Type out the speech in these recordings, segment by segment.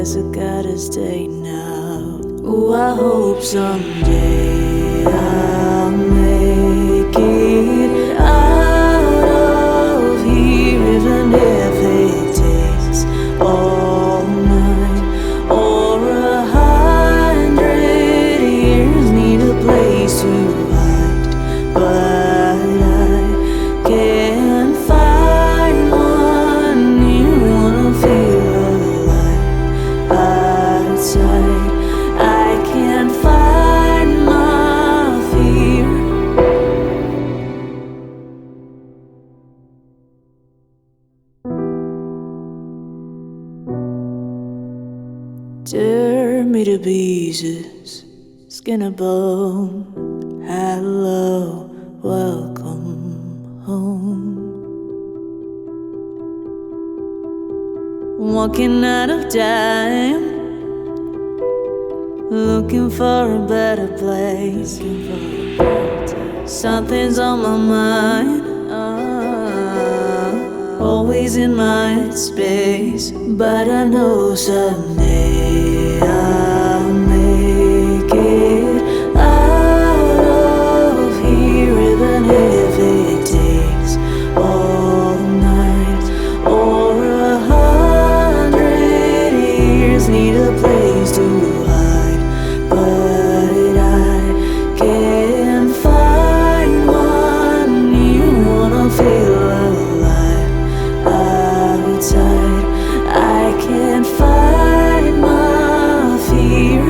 guess I gotta stay now. Ooh, I hope someday I'll make it out of here, even if it takes all night or 100 years. Need a place to hide, but I can't find one. You wanna feel alive outside. I can't find my fear. Tear me to pieces, skin and bone. Hello, welcome home. Walking out of time, looking for a better place. Something's on my mind, always in my space. But I know someday I'll make it out of here, even if it takes all night or 100 years. Need a place to hide, but I can't find one. You wanna feel alive outside. I can't find my fear.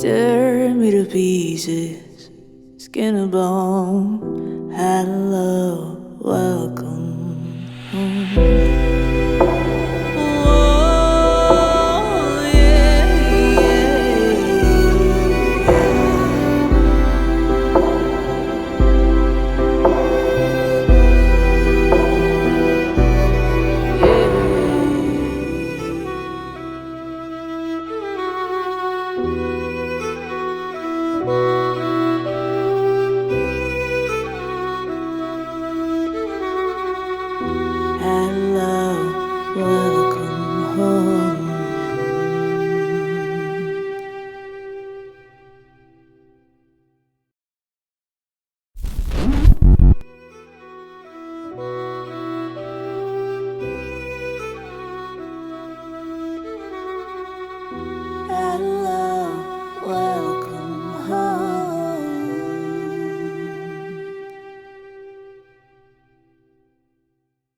Tear me to pieces, skin and bone. Hello, welcome home. Oh, yeah, hello, welcome.